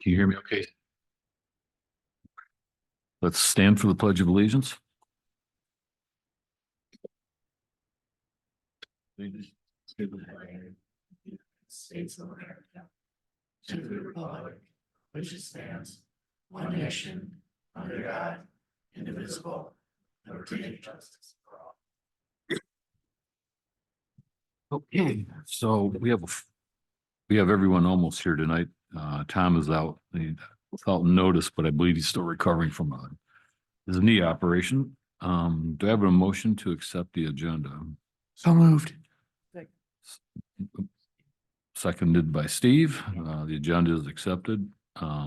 Can you hear me okay? Let's stand for the Pledge of Allegiance. Allegiance to the flag of the United States of America, to the republic which stands one nation under God, indivisible, with liberty and justice for all. Okay, so we have everyone almost here tonight. Tom is out. Without notice, but I believe he's still recovering from his knee operation. Do I have a motion to accept the agenda? So moved. Seconded by Steve. The agenda is accepted.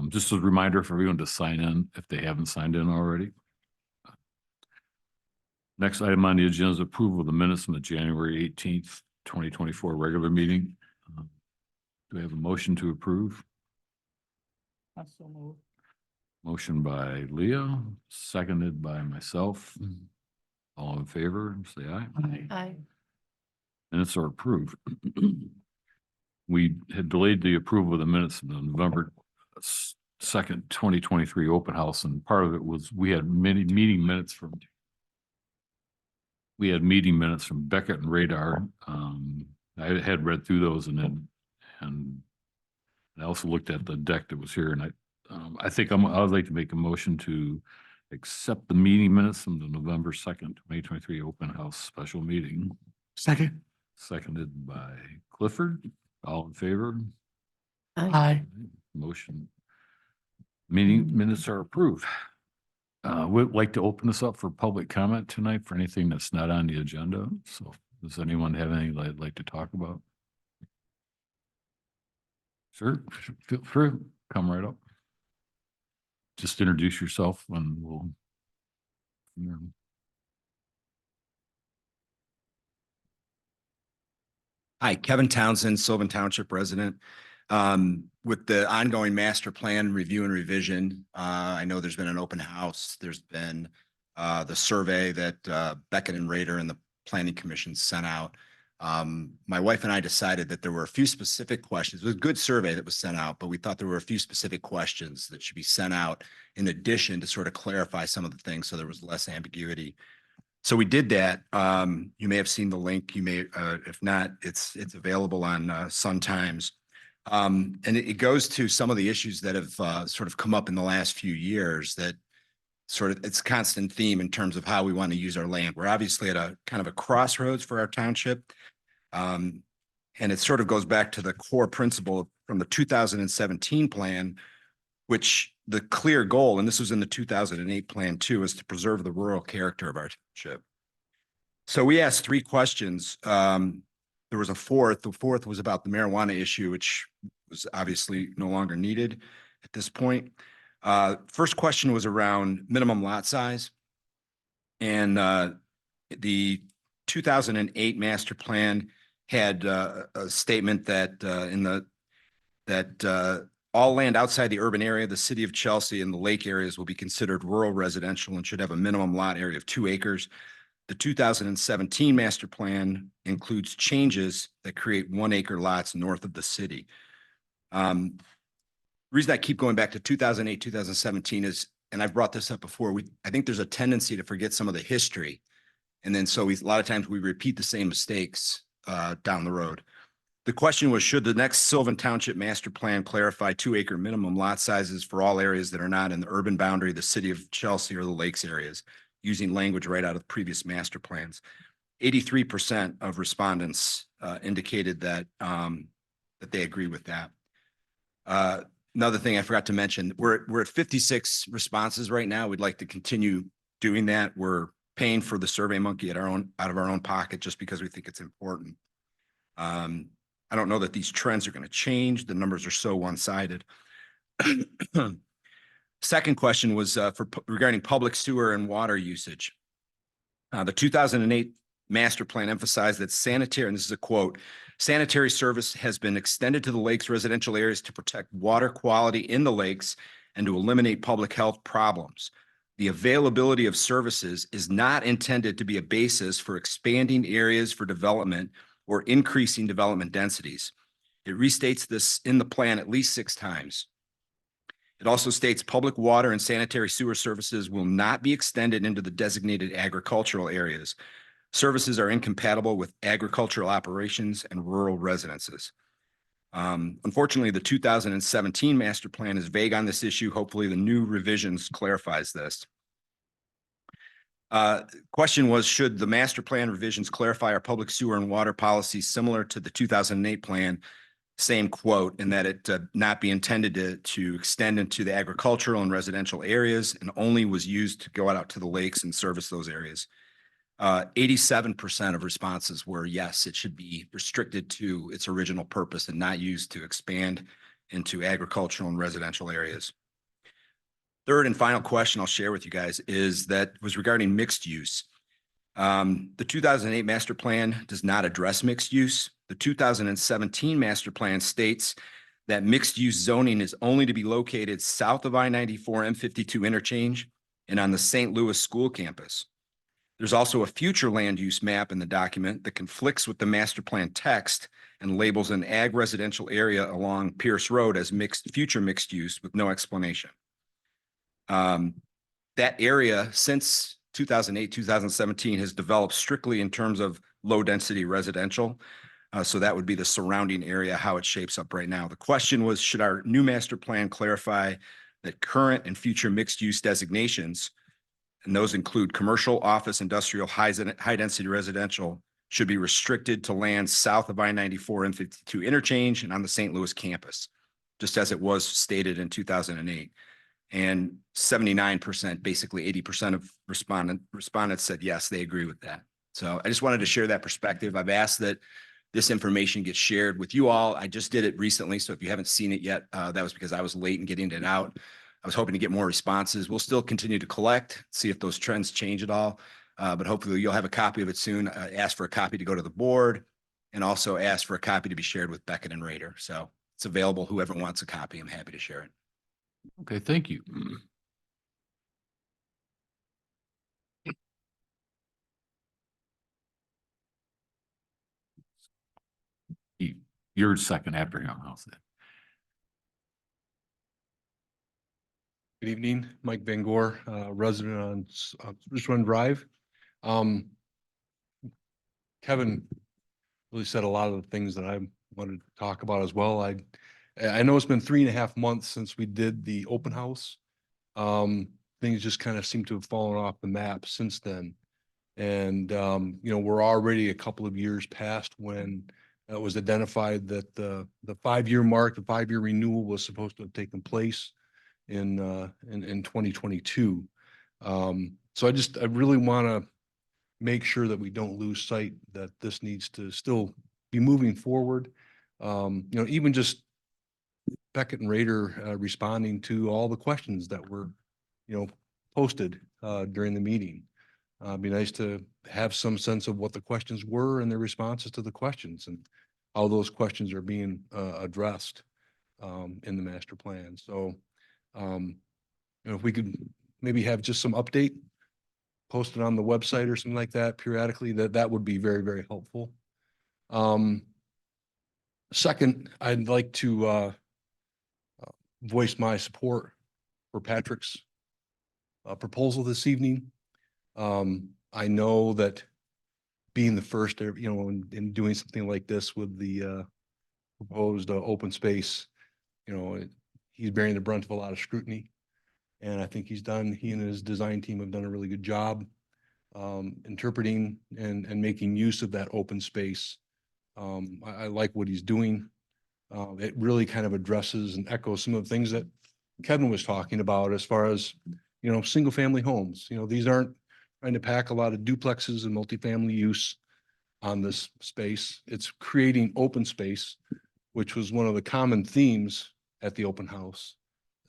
Just as a reminder for everyone to sign in if they haven't signed in already. Next item on the agenda is approval of the minutes from the January 18th, 2024 regular meeting. Do we have a motion to approve? So moved. Motion by Leo, seconded by myself. All in favor, say aye. Aye. Minutes are approved. We had delayed the approval of the minutes in the November 2nd, 2023 open house, and part of it was we had meeting minutes from Beckett and Radar. I had read through those and I also looked at the deck that was here, and I think I would like to make a motion to accept the meeting minutes from the November 2nd, 2023 open house special meeting. Second. Seconded by Clifford. All in favor? Aye. Motion. Meeting minutes are approved. We'd like to open this up for public comment tonight for anything that's not on the agenda. So does anyone have anything they'd like to talk about? Sure, feel free, come right up. Just introduce yourself and we'll. Hi, Kevin Townsend, Sylvan Township resident. With the ongoing master plan review and revision, I know there's been an open house. There's been the survey that Beckett and Rader and the Planning Commission sent out. My wife and I decided that there were a few specific questions. It was a good survey that was sent out, but we thought there were a few specific questions that should be sent out in addition to sort of clarify some of the things so there was less ambiguity. So we did that. You may have seen the link. You may, if not, it's available on Sun Times. And it goes to some of the issues that have sort of come up in the last few years that sort of it's a constant theme in terms of how we want to use our land. We're obviously at a kind of a crossroads for our township. And it sort of goes back to the core principle from the 2017 plan, which the clear goal, and this was in the 2008 plan too, is to preserve the rural character of our township. So we asked 3 questions. There was a fourth. The fourth was about the marijuana issue, which was obviously no longer needed at this point. First question was around minimum lot size. And the 2008 master plan had a statement that all land outside the urban area, the city of Chelsea and the lake areas will be considered rural residential and should have a minimum lot area of 2 acres. The 2017 master plan includes changes that create 1 acre lots north of the city. The reason I keep going back to 2008, 2017 is, and I've brought this up before, I think there's a tendency to forget some of the history. And then so a lot of times we repeat the same mistakes down the road. The question was, should the next Sylvan Township master plan clarify 2 acre minimum lot sizes for all areas that are not in the urban boundary, the city of Chelsea or the lakes areas, using language right out of previous master plans? 83% of respondents indicated that that they agree with that. Another thing I forgot to mention, we're at 56 responses right now. We'd like to continue doing that. We're paying for the Survey Monkey out of our own pocket just because we think it's important. I don't know that these trends are going to change. The numbers are so one-sided. Second question was regarding public sewer and water usage. The 2008 master plan emphasized that sanitary, and this is a quote, sanitary service has been extended to the lakes residential areas to protect water quality in the lakes and to eliminate public health problems. The availability of services is not intended to be a basis for expanding areas for development or increasing development densities. It restates this in the plan at least 6 times. It also states public water and sanitary sewer services will not be extended into the designated agricultural areas. Services are incompatible with agricultural operations and rural residences. Unfortunately, the 2017 master plan is vague on this issue. Hopefully, the new revisions clarifies this. Question was, should the master plan revisions clarify our public sewer and water policies similar to the 2008 plan? Same quote, in that it not be intended to extend into the agricultural and residential areas and only was used to go out to the lakes and service those areas. 87% of responses were yes, it should be restricted to its original purpose and not used to expand into agricultural and residential areas. Third and final question I'll share with you guys is that was regarding mixed use. The 2008 master plan does not address mixed use. The 2017 master plan states that mixed use zoning is only to be located south of I-94 M52 interchange and on the St. Louis school campus. There's also a future land use map in the document that conflicts with the master plan text and labels an ag residential area along Pierce Road as future mixed use with no explanation. That area since 2008, 2017 has developed strictly in terms of low density residential. So that would be the surrounding area, how it shapes up right now. The question was, should our new master plan clarify that current and future mixed use designations, and those include commercial, office, industrial, high density residential, should be restricted to land south of I-94 and 52 interchange and on the St. Louis campus, just as it was stated in 2008. And 79%, basically 80% of respondents said yes, they agree with that. So I just wanted to share that perspective. I've asked that this information gets shared with you all. I just did it recently, so if you haven't seen it yet, that was because I was late in getting it out. I was hoping to get more responses. We'll still continue to collect, see if those trends change at all. But hopefully you'll have a copy of it soon. Ask for a copy to go to the board and also ask for a copy to be shared with Beckett and Rader. So it's available. Whoever wants a copy, I'm happy to share it. Okay, thank you. You're second after him. How's that? Good evening, Mike Van Gore, resident on Richland Drive. Kevin really said a lot of the things that I wanted to talk about as well. I know it's been 3.5 months since we did the open house. Things just kind of seem to have fallen off the map since then. And, we're already a couple of years past when it was identified that the 5-year mark, the 5-year renewal was supposed to have taken place in 2022. So I really want to make sure that we don't lose sight that this needs to still be moving forward. Even just Beckett and Rader responding to all the questions that were, posted during the meeting. It'd be nice to have some sense of what the questions were and their responses to the questions and how those questions are being addressed in the master plan. So, if we could maybe have just some update posted on the website or something like that periodically, that would be very, very helpful. Second, I'd like to voice my support for Patrick's proposal this evening. I know that being the first, in doing something like this with the proposed open space, he's bearing the brunt of a lot of scrutiny. And I think he and his design team have done a really good job interpreting and making use of that open space. I like what he's doing. It really kind of addresses and echoes some of the things that Kevin was talking about as far as, single family homes. These aren't trying to pack a lot of duplexes and multifamily use on this space. It's creating open space, which was one of the common themes at the open house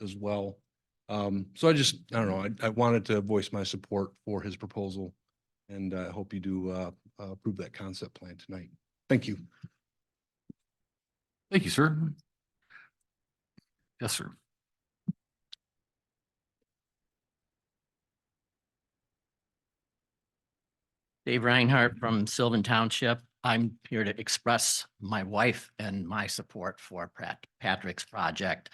as well. So I don't know, I wanted to voice my support for his proposal, and I hope you do approve that concept plan tonight. Thank you. Thank you, sir. Yes, sir. Dave Reinhardt from Sylvan Township. I'm here to express my wife and my support for Patrick's project.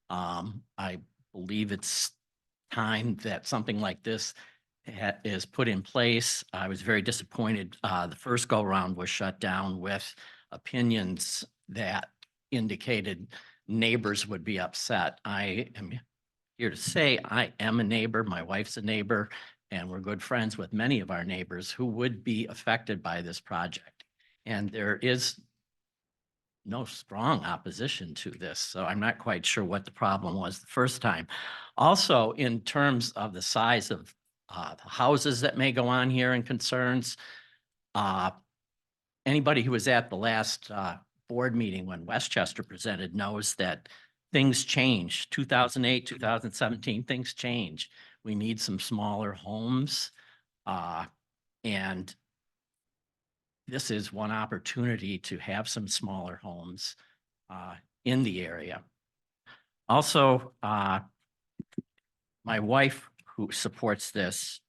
I believe it's time that something like this is put in place. I was very disappointed. The first go round was shut down with opinions that indicated neighbors would be upset. I am here to say I am a neighbor. My wife's a neighbor, and we're good friends with many of our neighbors who would be affected by this project. And there is no strong opposition to this, so I'm not quite sure what the problem was the first time. Also, in terms of the size of the houses that may go on here and concerns, anybody who was at the last board meeting when Westchester presented knows that things change. 2008, 2017, things change. We need some smaller homes. And this is one opportunity to have some smaller homes in the area. Also, my wife, who supports this,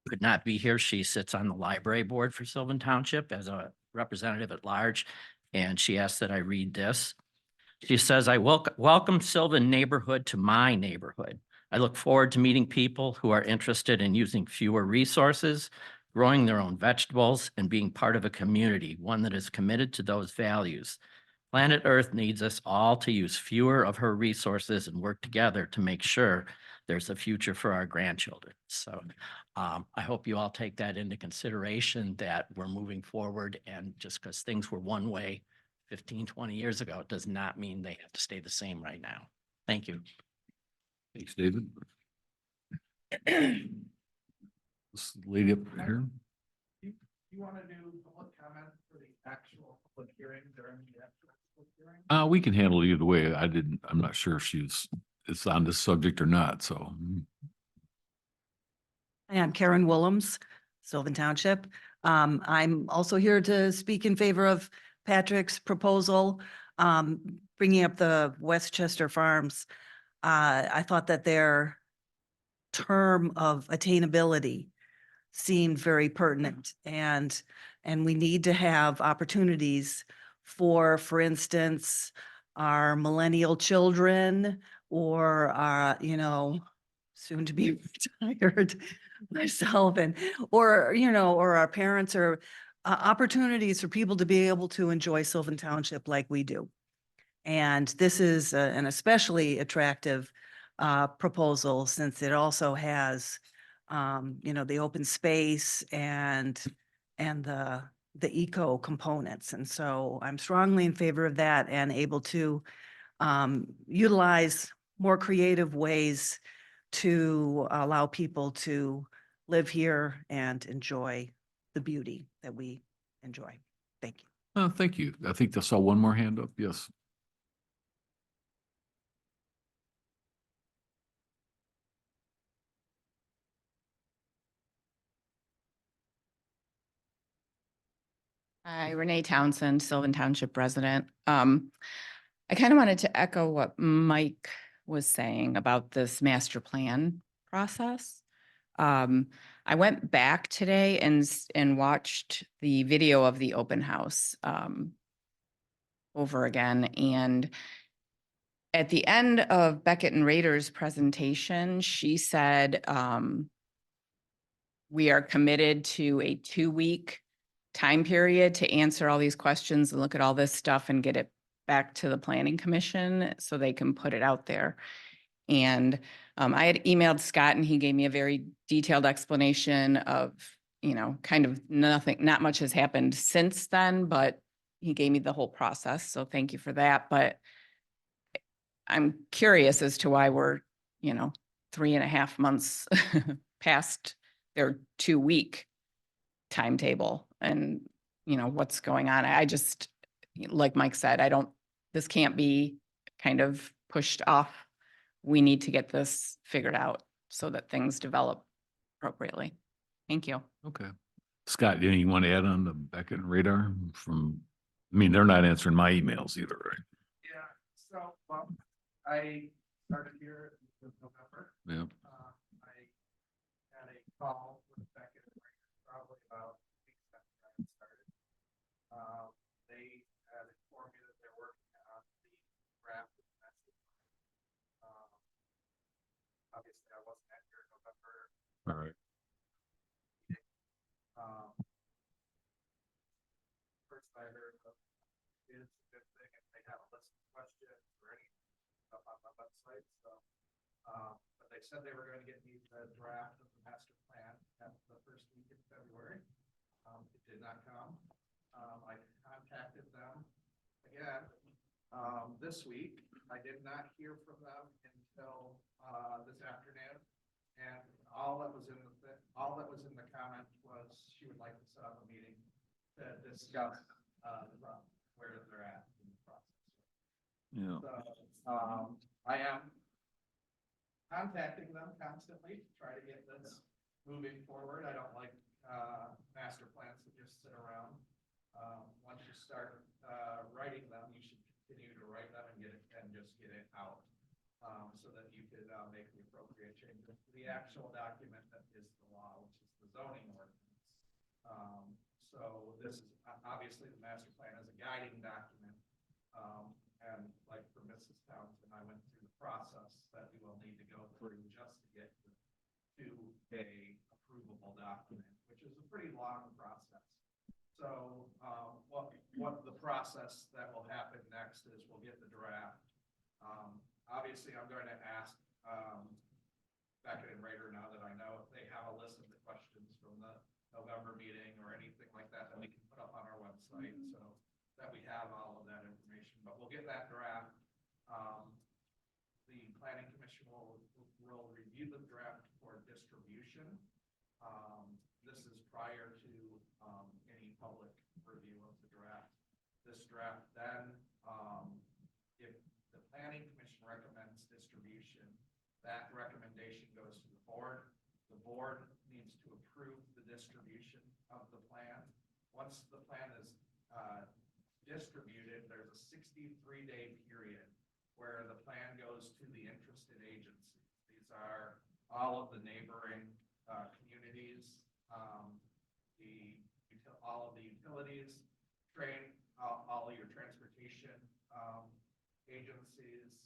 could not be here. She sits on the library board for Sylvan Township as a representative at large, and she asked that I read this. She says, I welcome Sylvan neighborhood to my neighborhood. I look forward to meeting people who are interested in using fewer resources, growing their own vegetables, and being part of a community, one that is committed to those values. Planet Earth needs us all to use fewer of her resources and work together to make sure there's a future for our grandchildren. So I hope you all take that into consideration, that we're moving forward, and just because things were one way 15, 20 years ago, it does not mean they have to stay the same right now. Thank you. Thanks, David. This lady up here. You want to do public comment for the actual public hearing during the actual public hearing? We can handle it either way. I'm not sure if it's on this subject or not, so. Hi, I'm Karen Willems, Sylvan Township. I'm also here to speak in favor of Patrick's proposal, bringing up the Westchester Farms. I thought that their term of attainability seemed very pertinent, and we need to have opportunities for instance, our millennial children, or soon to be retired myself, or our parents, or opportunities for people to be able to enjoy Sylvan Township like we do. And this is an especially attractive proposal, since it also has the open space and the eco components. And so I'm strongly in favor of that, and able to utilize more creative ways to allow people to live here and enjoy the beauty that we enjoy. Thank you. Thank you. I think I saw one more hand up. Yes. Hi, Renee Townsend, Sylvan Township resident. I kind of wanted to echo what Mike was saying about this master plan process. I went back today and watched the video of the open house over again. And at the end of Beckett and Rader's presentation, she said, we are committed to a 2-week time period to answer all these questions and look at all this stuff and get it back to the Planning Commission so they can put it out there. And I had emailed Scott, and he gave me a very detailed explanation of, kind of not much has happened since then, but he gave me the whole process. So thank you for that. But I'm curious as to why we're, 3.5 months past their 2-week timetable, and, what's going on. I just, like Mike said, this can't be kind of pushed off. We need to get this figured out so that things develop appropriately. Thank you. Okay. Scott, anything you want to add on the Beckett and Radar they're not answering my emails either, right? Yeah, so, I started here in November. Yeah. I had a call with Beckett and Rader probably about 2 weeks after I had started. They had informed me that they're working on the draft of the master plan. All right. Um, First I heard of is a good thing if they have a list of questions or anything up on the website, so. But they said they were gonna get me the draft of the master plan at the first week in February. It did not come. I contacted them again, this week. I did not hear from them until, this afternoon. And all that was in the comment was she would like to set up a meeting to discuss, where they're at in the process. Yeah. So, I am contacting them constantly to try to get this moving forward. I don't like, master plans that just sit around. Once you start, writing them, you should continue to write them and just get it out. So that you could, make the appropriate changes to the actual document that is the law, which is the zoning ordinance. So this is obviously the master plan is a guiding document. And like for Mrs. Townsend, I went through the process that we will need to go through just to get to a approvable document, which is a pretty long process. So, what the process that will happen next is we'll get the draft. Obviously, I'm going to ask, Beckett and Rader, now that I know if they have a list of the questions from the November meeting or anything like that, that we can put up on our website, so that we have all of that information, but we'll get that draft. The planning commission will review the draft for distribution. This is prior to, any public review of the draft. This draft then, if the planning commission recommends distribution, that recommendation goes to the board. The board needs to approve the distribution of the plan. Once the plan is, distributed, there's a 63-day period where the plan goes to the interested agencies. These are all of the neighboring, communities, all of the utilities, all of your transportation, agencies,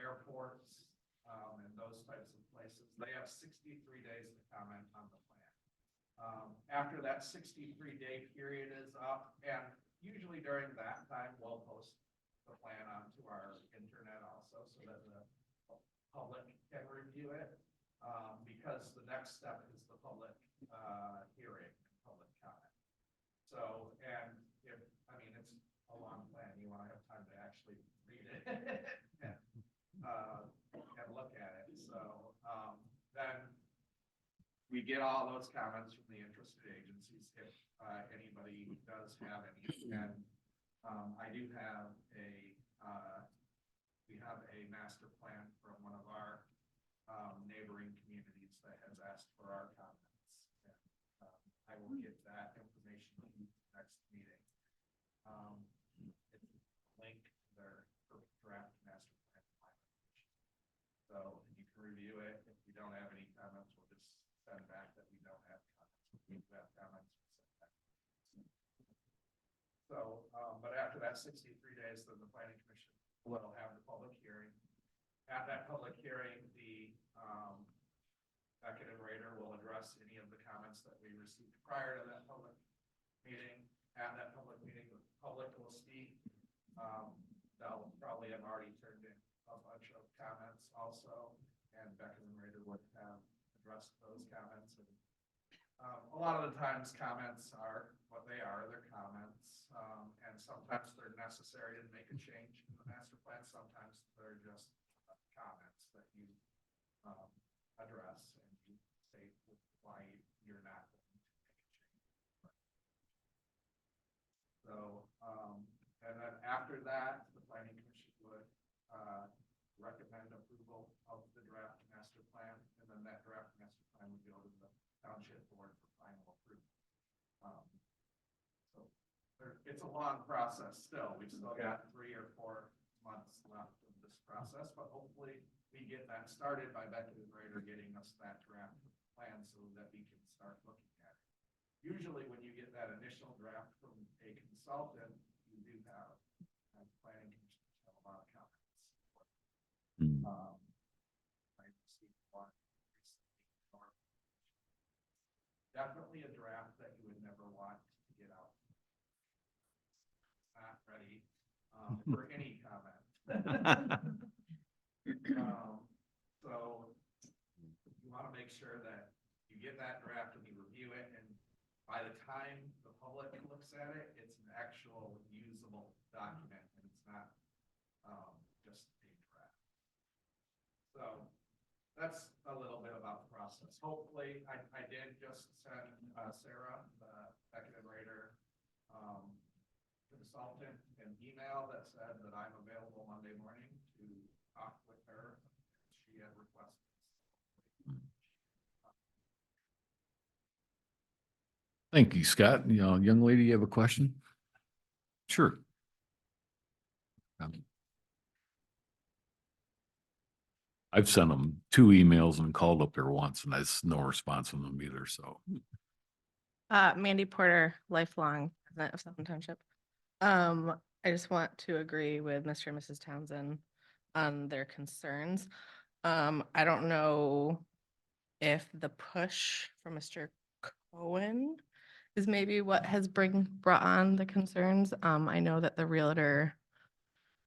airports, and those types of places. They have 63 days to comment on the plan. After that 63-day period is up, and usually during that time, we'll post the plan onto our internet also so that the public can review it. Because the next step is the public, hearing, public comment. So, and if, I mean, it's a long plan, you want to have time to actually read it and look at it. So, then we get all those comments from the interested agencies, if, anybody does have any. And, I do have we have a master plan from one of our, neighboring communities that has asked for our comments. And, I will get that information to you next meeting. It's a link to their draft master plan. So you can review it. If you don't have any comments, we'll just send back that we don't have comments. If we do have comments, we'll send back. So, but after that 63 days, then the planning commission will have the public hearing. At that public hearing, the, Beckett and Rader will address any of the comments that we received prior to that public meeting. At that public meeting, the public will speak. They'll probably have already turned in a bunch of comments also, and Beckett and Rader would have addressed those comments. And, a lot of the times comments are what they are, they're comments, and sometimes they're necessary to make a change in the master plan. Sometimes they're just comments that you, address and you state why you're not going to make a change. So, and then after that, the planning commission would, recommend approval of the draft master plan, and then that draft master plan would go to the township board for final approval. So it's a long process still. We've still got 3 or 4 months left of this process, but hopefully we get that started by Beckett and Rader getting us that draft plan so that we can start looking at it. Usually when you get that initial draft from a consultant, you do have, as planning commission, have a lot of comments. I received one recently, or for any comment. So you want to make sure that you get that draft and you review it, and by the time the public looks at it, it's an actual usable document and it's not just a draft. So that's a little bit about the process. Hopefully, I did just send Sarah, the executive writer, consultant, an email that said that I'm available Monday morning to talk with her. She had requested. Thank you, Scott. You know, young lady, you have a question? Sure. I've sent them 2 emails and called up there once and there's no response from them either, so. Mandy Porter, lifelong resident of Sutton Township. I just want to agree with Mr. and Mrs. Townsend on their concerns. I don't know if the push from Mr. Cohen is maybe what has brought on the concerns. I know that the realtor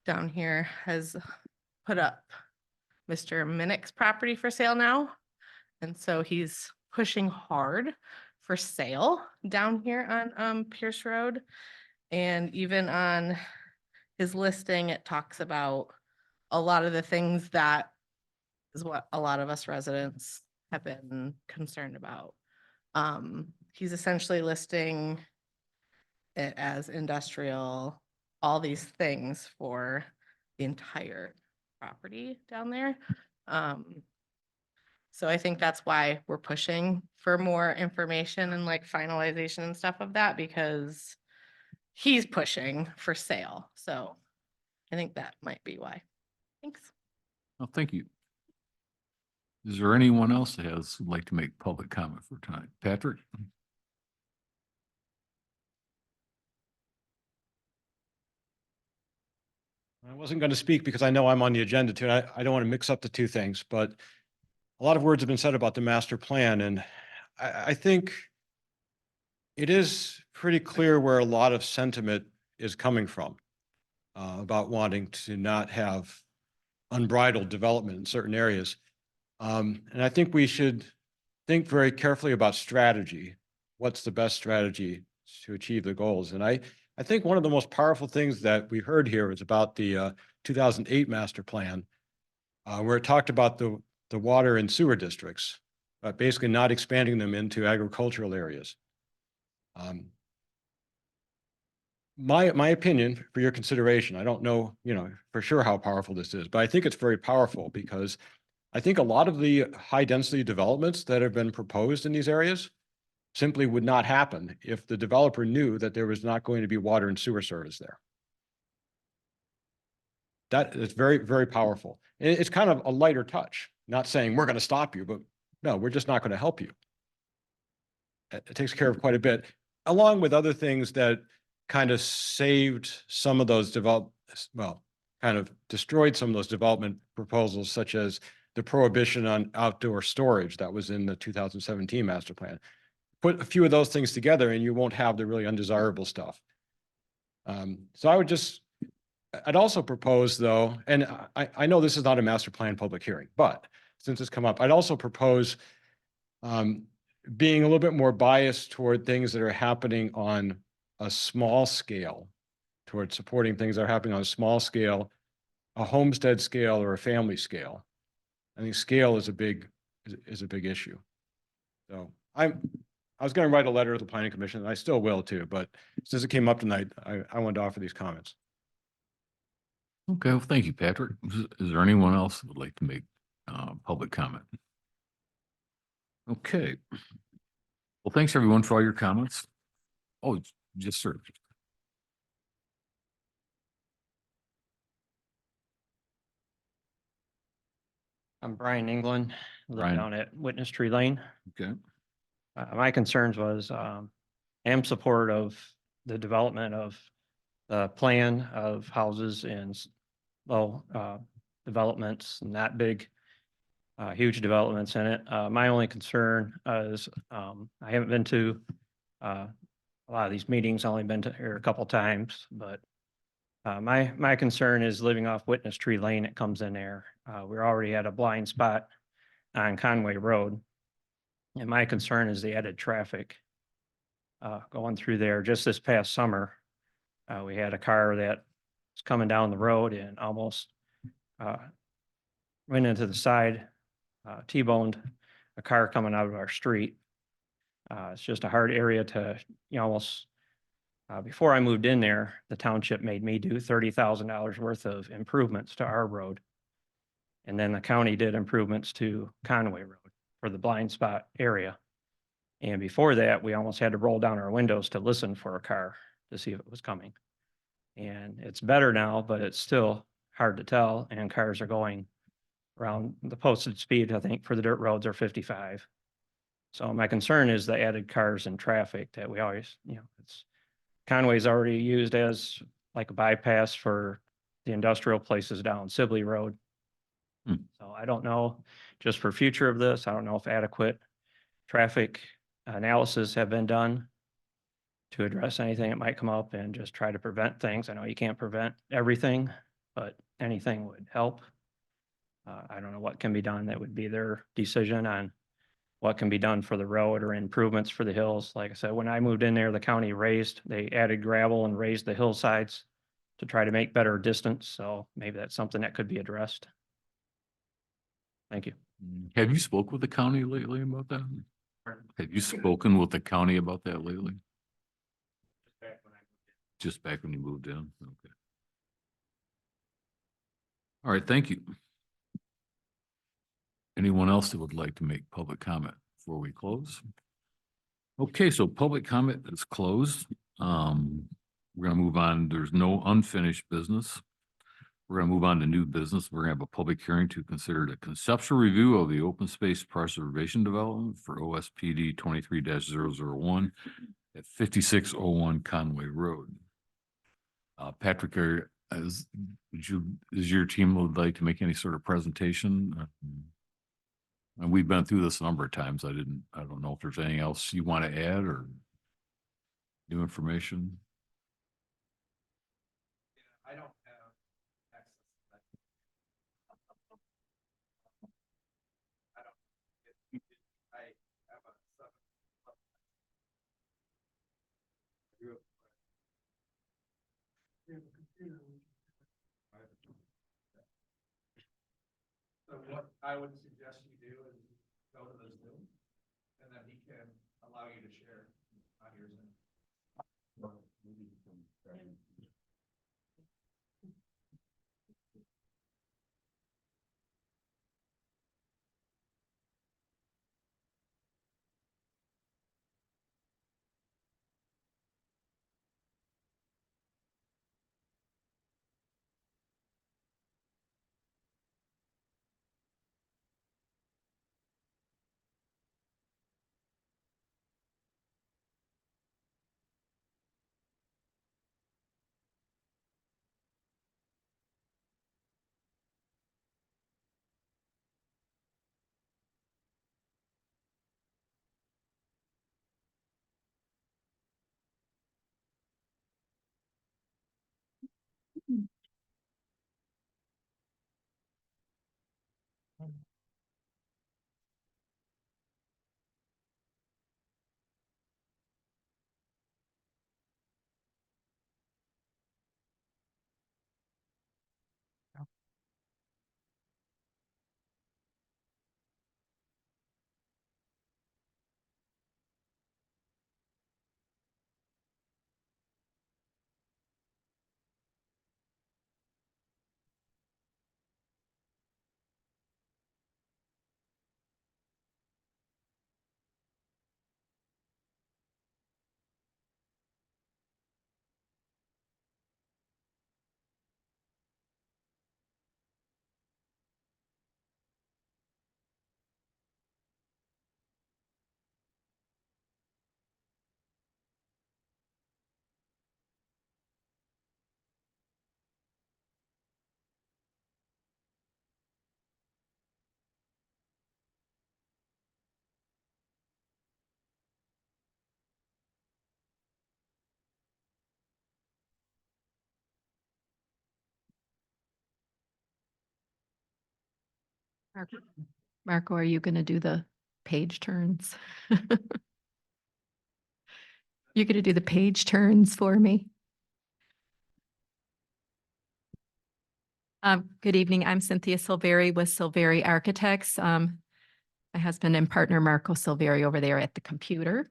down here has put up Mr. Minnick's property for sale now. And so he's pushing hard for sale down here on Pierce Road. And even on his listing, it talks about a lot of the things that is what a lot of us residents have been concerned about. He's essentially listing it as industrial, all these things for the entire property down there. So I think that's why we're pushing for more information and like finalization and stuff of that, because he's pushing for sale. So I think that might be why. Thanks. Well, thank you. Is there anyone else that would like to make public comment for tonight? Patrick? I wasn't going to speak because I know I'm on the agenda too. I don't want to mix up the two things, but a lot of words have been said about the master plan, and I think it is pretty clear where a lot of sentiment is coming from about wanting to not have unbridled development in certain areas. And I think we should think very carefully about strategy. What's the best strategy to achieve the goals? And I think one of the most powerful things that we heard here is about the 2008 master plan, where it talked about the water and sewer districts, basically not expanding them into agricultural areas. My opinion for your consideration, I don't know, for sure how powerful this is, but I think it's very powerful because I think a lot of the high density developments that have been proposed in these areas simply would not happen if the developer knew that there was not going to be water and sewer service there. That is very, very powerful. It's kind of a lighter touch, not saying we're going to stop you, but no, we're just not going to help you. It takes care of quite a bit, along with other things that kind of saved some of those kind of destroyed some of those development proposals, such as the prohibition on outdoor storage that was in the 2017 master plan. Put a few of those things together and you won't have the really undesirable stuff. So I'd also propose though, and I know this is not a master plan public hearing, but since it's come up, I'd also propose being a little bit more biased toward things that are happening on a small scale, toward supporting things that are happening on a small scale, a homestead scale or a family scale. I think scale is a big issue. So I was going to write a letter to the planning commission, and I still will too, but since it came up tonight, I wanted to offer these comments. Okay, well, thank you, Patrick. Is there anyone else that would like to make public comment? Okay. Well, thanks everyone for all your comments. Oh, yes, sir. I'm Brian England, live Brian. down at Witness Tree Lane. Okay. My concerns was, I am support of the development of the plan of houses in low developments, not big, huge developments in it. My only concern is I haven't been to a lot of these meetings, only been to here a couple times, but My concern is living off Witness Tree Lane, it comes in there. We're already at a blind spot on Conway Road. And my concern is the added traffic going through there. Just this past summer, we had a car that was coming down the road and almost went into the side, T-boned a car coming out of our street. It's just a hard area to, almost, before I moved in there, the township made me do $30,000 worth of improvements to our road. And then the county did improvements to Conway Road for the blind spot area. And before that, we almost had to roll down our windows to listen for a car to see if it was coming. And it's better now, but it's still hard to tell, and cars are going around the posted speed, I think, for the dirt roads are 55. So my concern is the added cars and traffic that we always, it's Conway's already used as like a bypass for the industrial places down Sibley Road. Hmm. So I don't know, just for future of this, I don't know if adequate traffic analysis have been done to address anything that might come up and just try to prevent things. I know you can't prevent everything, but anything would help. I don't know what can be done. That would be their decision on what can be done for the road or improvements for the hills. Like I said, when I moved in there, the county they added gravel and raised the hillsides to try to make better distance. So maybe that's something that could be addressed. Thank you. Have you spoke with the county lately about that? Have you spoken with the county about that lately? Just back when you moved in? Okay. All right, thank you. Anyone else that would like to make public comment before we close? Okay, so public comment is closed. We're gonna move on. There's no unfinished business. We're gonna move on to new business. We're gonna have a public hearing to consider the conceptual review of the open space preservation development for OSPD 23-001 at 5601 Conway Road. Patrick, is your team would like to make any sort of presentation? And we've been through this a number of times. I don't know if there's anything else you want to add or new information. I don't have access to that. I don't, I have a seven. So what I would suggest you do is go to the Zoom, and then he can allow you to share on your Zoom. Marco, are you going to do the page turns? You're going to do the page turns for me? Good evening. I'm Cynthia Silveri with Silveri Architects. My husband and partner Marco Silveri over there at the computer.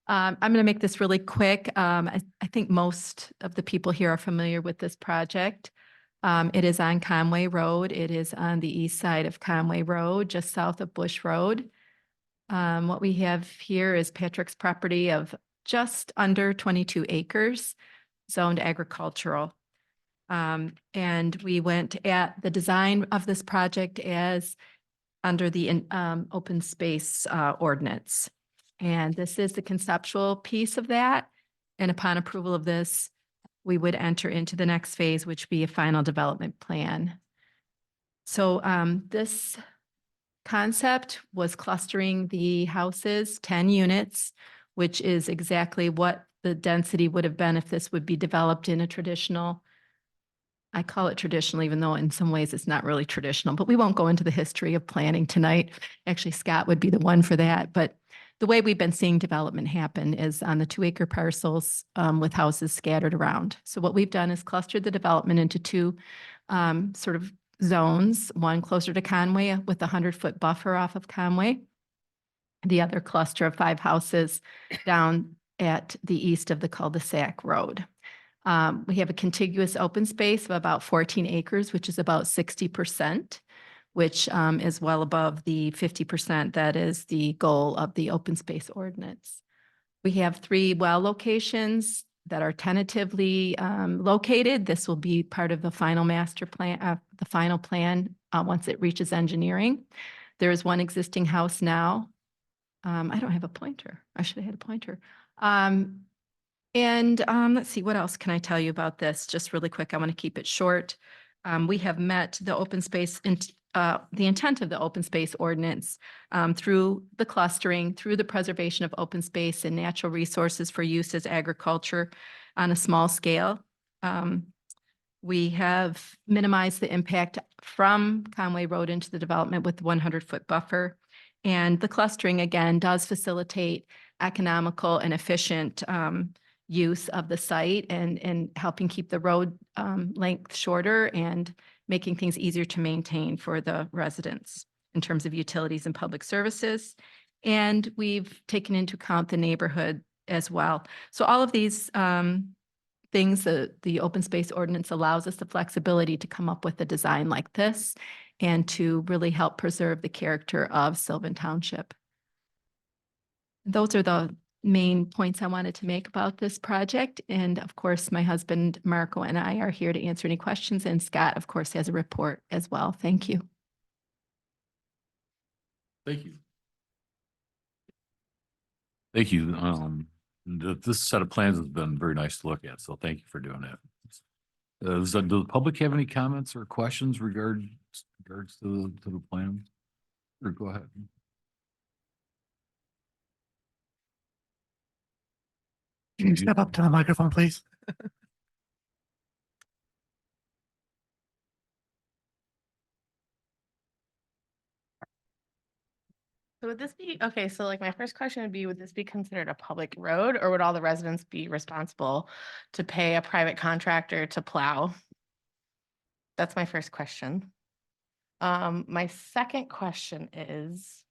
I'm going to make this really quick. I think most of the people here are familiar with this project. It is on Conway Road. It is on the east side of Conway Road, just south of Bush Road. What we have here is Patrick's property of just under 22 acres, zoned agricultural. And we went at the design of this project as under the open space ordinance. And this is the conceptual piece of that. And upon approval of this, we would enter into the next phase, which would be a final development plan. So this concept was clustering the houses, 10 units, which is exactly what the density would have been if this would be developed in a traditional, I call it traditional, even though in some ways it's not really traditional, but we won't go into the history of planning tonight. Actually, Scott would be the one for that. But the way we've been seeing development happen is on the 2-acre parcels with houses scattered around. So what we've done is clustered the development into two sort of zones, one closer to Conway with a 100-foot buffer off of Conway. The other cluster of 5 houses down at the east of the cul-de-sac road. We have a contiguous open space of about 14 acres, which is about 60%, which is well above the 50% that is the goal of the open space ordinance. We have 3 well locations that are tentatively located. This will be part of the final master plan, the final plan once it reaches engineering. There is one existing house now. I don't have a pointer. I should have had a pointer. Let's see, what else can I tell you about this? Just really quick, I want to keep it short. We have met the open space, the intent of the open space ordinance through the clustering, through the preservation of open space and natural resources for use as agriculture on a small scale. We have minimized the impact from Conway Road into the development with the 100-foot buffer. And the clustering, again, does facilitate economical and efficient use of the site and helping keep the road length shorter and making things easier to maintain for the residents in terms of utilities and public services. And we've taken into account the neighborhood as well. So all of these things, the open space ordinance allows us the flexibility to come up with a design like this and to really help preserve the character of Sylvan Township. Those are the main points I wanted to make about this project. And of course, my husband, Marco, and I are here to answer any questions. And Scott, of course, has a report as well. Thank you. Thank you. Thank you. This set of plans has been very nice to look at, so thank you for doing that. Does the public have any comments or questions regards to the plan? Or go ahead. Can you step up to the microphone, please? So would this be, okay, so like my first question would be, would this be considered a public road or would all the residents be responsible to pay a private contractor to plow? That's my first question. My second question is,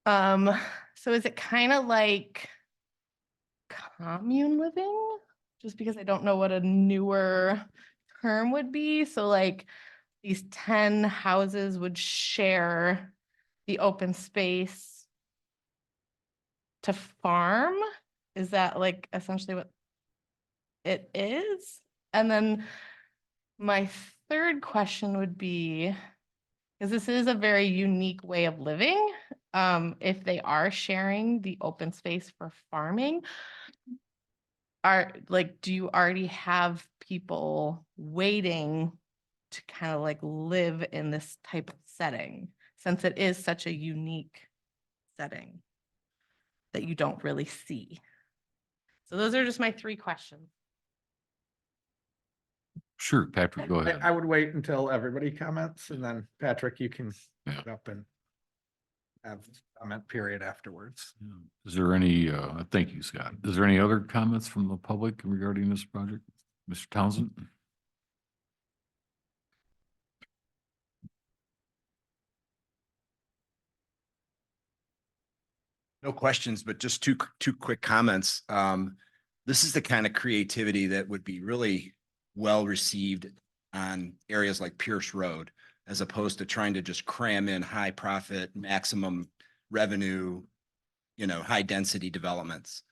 so is it kind of like commune living? Just because I don't know what a newer term would be. So like these 10 houses would share the open space to farm? Is that like essentially what it is? And then my third question would be, because this is a very unique way of living, if they are sharing the open space for farming, do you already have people waiting to kind of like live in this type of setting, since it is such a unique setting that you don't really see? So those are just my 3 questions. Sure, Patrick, go ahead. I would wait until everybody comments and then Patrick, you can Yeah. get up and have comment period afterwards. Yeah. Is there any, thank you, Scott. Is there any other comments from the public regarding this project? Mr. Townsend? No questions, but just two quick comments. This is the kind of creativity that would be really well received on areas like Pierce Road, as opposed to trying to just cram in high profit, maximum revenue, high density developments.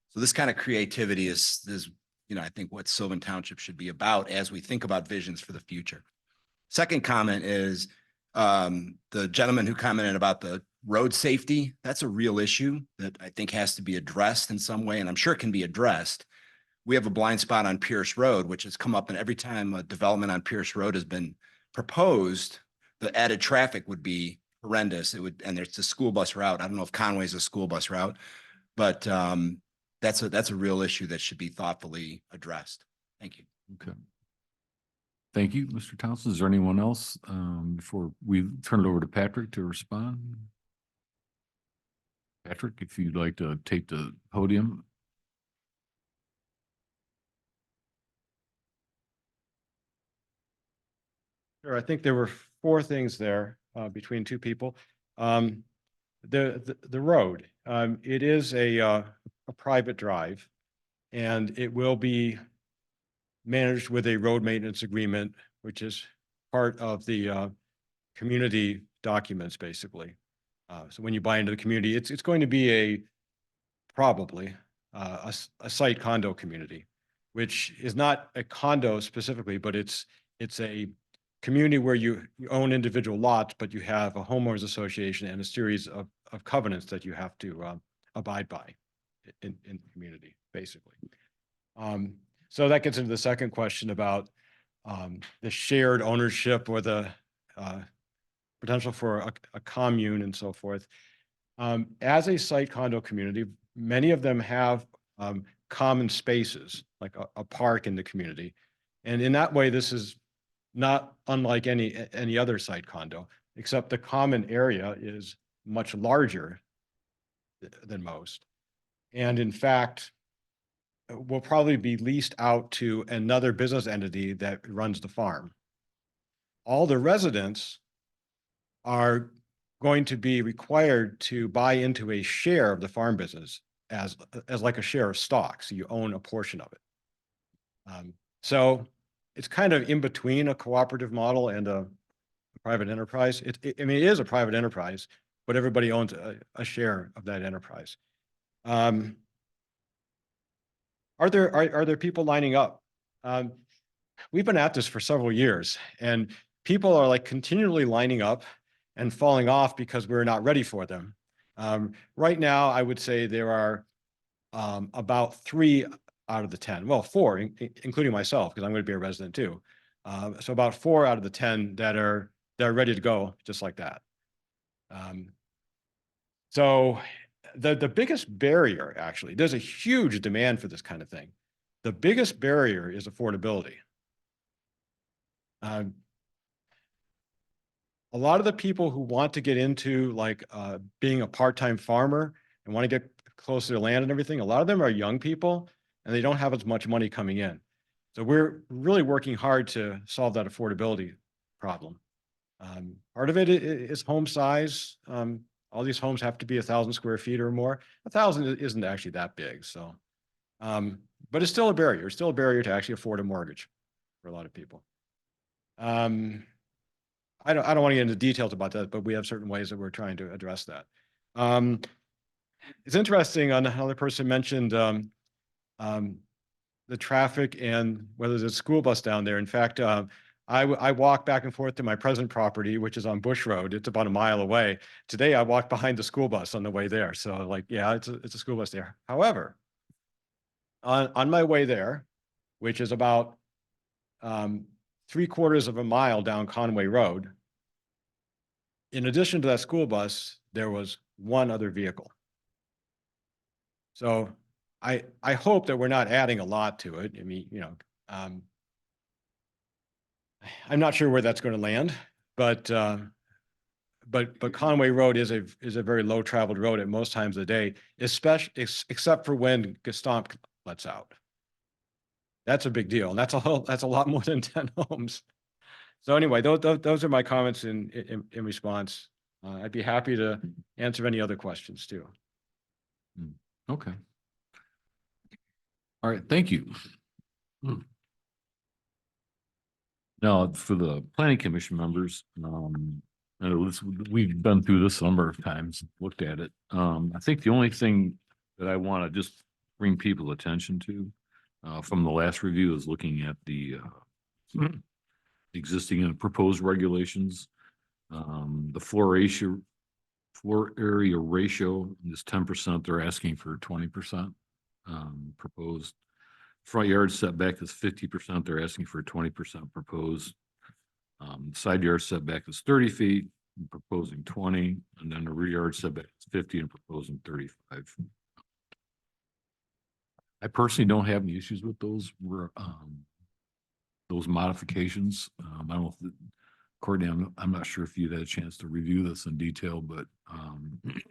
So this kind of creativity is, I think what Sylvan Township should be about as we think about visions for the future. Second comment is, the gentleman who commented about the road safety, that's a real issue that I think has to be addressed in some way, and I'm sure it can be addressed. We have a blind spot on Pierce Road, which has come up, and every time a development on Pierce Road has been proposed, the added traffic would be horrendous. It would, and there's the school bus route. I don't know if Conway's a school bus route, but that's a real issue that should be thoughtfully addressed. Thank you. Okay. Thank you, Mr. Townsend. Is there anyone else before we turn it over to Patrick to respond? Patrick, if you'd like to take the podium. Sure, I think there were four things there between two people. The road, it is a private drive, and it will be managed with a road maintenance agreement, which is part of the community documents, basically. So when you buy into the community, it's going to be probably a site condo community, which is not a condo specifically, but it's a community where you own individual lots, but you have a homeowners association and a series of covenants that you have to abide by in the community, basically. So that gets into the second question about the shared ownership or the potential for a commune and so forth. As a site condo community, many of them have common spaces, like a park in the community. And in that way, this is not unlike any other site condo, except the common area is much larger than most. And in fact, will probably be leased out to another business entity that runs the farm. All the residents are going to be required to buy into a share of the farm business as like a share of stock. So you own a portion of it. So it's kind of in between a cooperative model and a private enterprise. I mean, it is a private enterprise, but everybody owns a share of that enterprise. Are there people lining up? We've been at this for several years, and people are like continually lining up and falling off because we're not ready for them. Right now, I would say there are about 3 out of the 10, well, 4, including myself, because I'm going to be a resident too. So about 4 out of the 10 that are ready to go, just like that. So the biggest barrier, actually, there's a huge demand for this kind of thing. The biggest barrier is affordability. A lot of the people who want to get into like being a part-time farmer and want to get close to their land and everything, a lot of them are young people and they don't have as much money coming in. So we're really working hard to solve that affordability problem. Part of it is home size. All these homes have to be 1,000 square feet or more. 1,000 isn't actually that big. So, but it's still a barrier. It's still a barrier to actually afford a mortgage for a lot of people. I don't want to get into details about that, but we have certain ways that we're trying to address that. It's interesting, another person mentioned the traffic and whether there's a school bus down there. In fact, I walk back and forth to my present property, which is on Bush Road. It's about a mile away. Today, I walked behind the school bus on the way there. So like, yeah, it's a school bus there. However, on my way there, which is about 3/4 of a mile down Conway Road, in addition to that school bus, there was one other vehicle. So I hope that we're not adding a lot to it. I mean, I'm not sure where that's going to land, but Conway Road is a very low traveled road at most times of the day, especially, except for when Gestomp lets out. That's a big deal. And that's a lot more than 10 homes. So anyway, those are my comments in response. I'd be happy to answer any other questions too. Okay. All right, thank you. Now, for the planning commission members, I know we've been through this a number of times, looked at it. I think the only thing that I want to just bring people's attention to from the last review is looking at the existing and proposed regulations. The floor area ratio is 10%. They're asking for 20%. Proposed front yard setback is 50%. They're asking for 20% proposed. Side yard setback is 30 feet, proposing 20, and then the rear yard setback is 50 and proposing 35. I personally don't have any issues with those modifications. I don't know if Courtney, I'm not sure if you'd had a chance to review this in detail, but if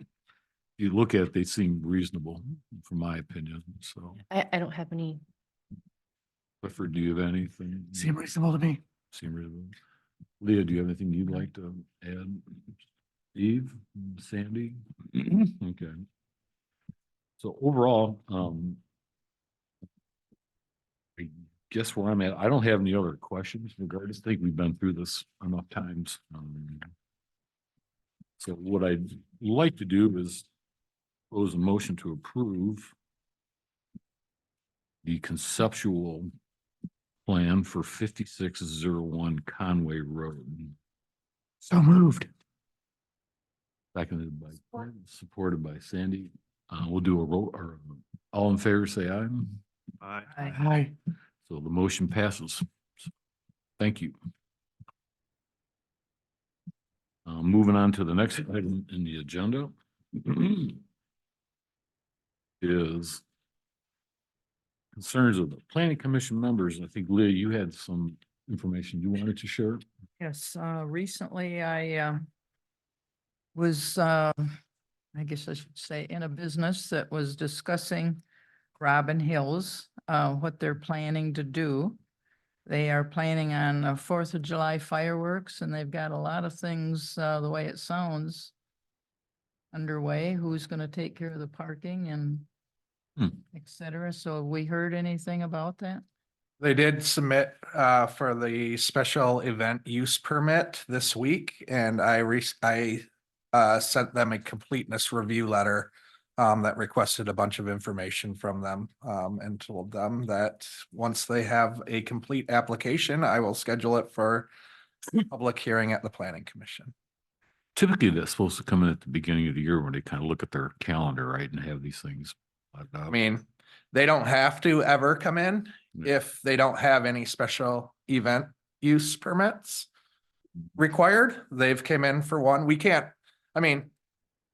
you look at it, they seem reasonable, from my opinion. So, I don't have any. Clifford, do you have anything? Seem reasonable to me. Seem reasonable. Leah, do you have anything you'd like to add? Eve, Sandy? Okay. So overall, I guess where I'm at, I don't have any other questions regardless. I think we've been through this enough times. So what I'd like to do is propose a motion to approve the conceptual plan for 5601 Conway Road. So moved. Seconded by, supported by Sandy. We'll do a roll, or all in favor, say aye. Aye. So the motion passes. Thank you. Moving on to the next item in the agenda is concerns of the planning commission members. I think Leah, you had some information you wanted to share. Yes, recently I was, I guess I should say, in a business that was discussing Robin Hills, what they're planning to do. They are planning on 4th of July fireworks, and they've got a lot of things, the way it sounds, underway. Who's going to take care of the parking and et cetera. So have we heard anything about that? They did submit for the special event use permit this week, and I sent them a completeness review letter that requested a bunch of information from them and told them that once they have a complete application, I will schedule it for public hearing at the planning commission. Typically, that's supposed to come in at the beginning of the year when they kind of look at their calendar, right, and have these things. I mean, they don't have to ever come in Yeah. if they don't have any special event use permits required. They've come in for one. We can't, I mean,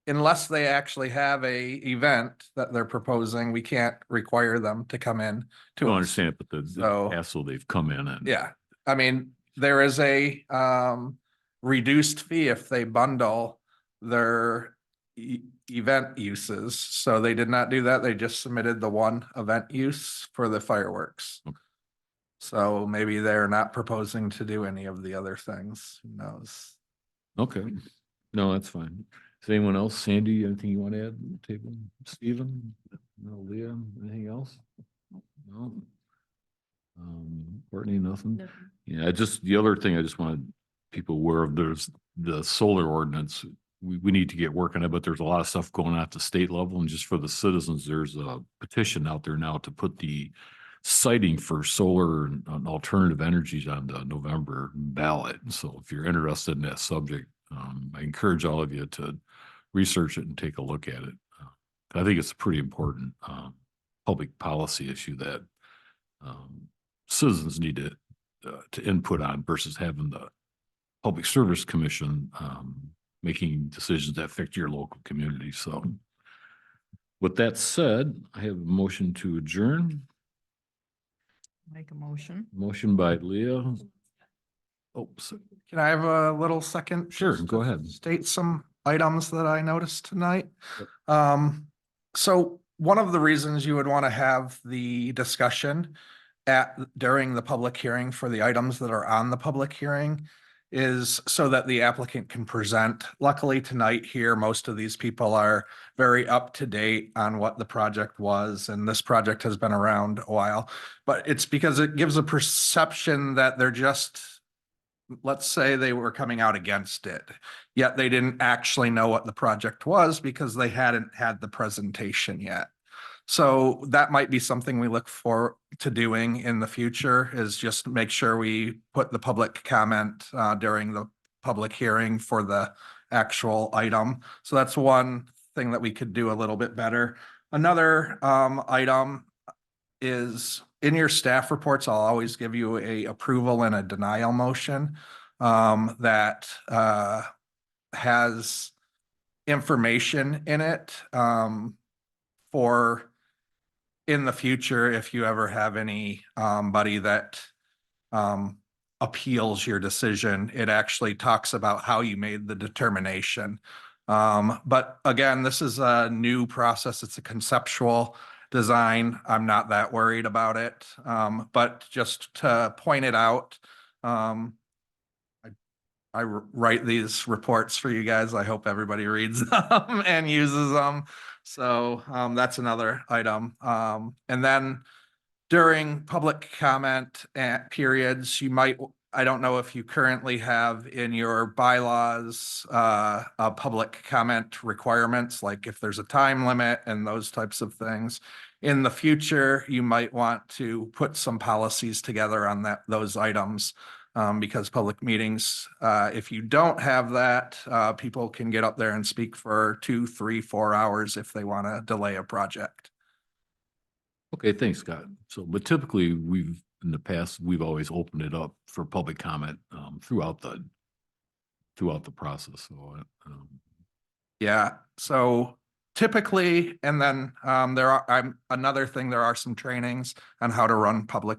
unless they actually have a event that they're proposing, we can't require them to come in I to don't us. understand it, but the So- hassle they've come in and. Yeah, I mean, there is a reduced fee if they bundle their event uses. So they did not do that. They just submitted the one event use for the fireworks. Okay. So maybe they're not proposing to do any of the other things. Who knows? Okay, no, that's fine. Is anyone else? Sandy, anything you want to add to the table? Stephen? No, Leah, anything else? No. Courtney, nothing? Yeah, just the other thing I just wanted people aware of, there's the solar ordinance. We need to get working on it, but there's a lot of stuff going on at the state level, and just for the citizens, there's a petition out there now to put the siting for solar and alternative energies on the November ballot. So if you're interested in that subject, I encourage all of you to research it and take a look at it. I think it's a pretty important public policy issue that citizens need to input on versus having the Public Service Commission making decisions that affect your local community. So with that said, I have a motion to adjourn. Make a motion. Motion by Leah, Oh, so- Can I have a little second? Sure, just go to ahead. State some items that I noticed tonight. Yep. So one of the reasons you would want to have the discussion during the public hearing for the items that are on the public hearing is so that the applicant can present. Luckily tonight here, most of these people are very up to date on what the project was, and this project has been around a while. But it's because it gives a perception that they're just, let's say they were coming out against it, yet they didn't actually know what the project was because they hadn't had the presentation yet. So that might be something we look for to doing in the future, is just make sure we put the public comment during the public hearing for the actual item. So that's one thing that we could do a little bit better. Another item is in your staff reports, I'll always give you a approval and a denial motion that has information in it for in the future, if you ever have any buddy that appeals your decision, it actually talks about how you made the determination. But again, this is a new process. It's a conceptual design. I'm not that worried about it. But just to point it out, I write these reports for you guys. I hope everybody reads them and uses them. So that's another item. And then during public comment periods, you might, I don't know if you currently have in your bylaws public comment requirements, like if there's a time limit and those types of things. In the future, you might want to put some policies together on those items. Because public meetings, if you don't have that, people can get up there and speak for 2, 3, 4 hours if they want to delay a project. Okay, thanks, Scott. So, but typically in the past, we've always opened it up for public comment throughout the process. So, Yeah, so typically, and then there are some trainings on how to run public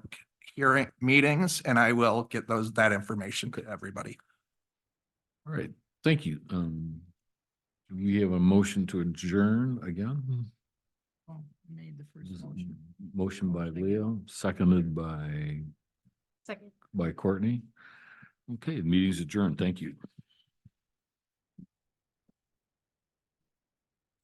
hearing meetings, and I will get that information to everybody. all right, thank you. Do we have a motion to adjourn again? Made the first motion. Motion by Leo, seconded by Second. Courtney. Okay, the meeting's adjourned. Thank you.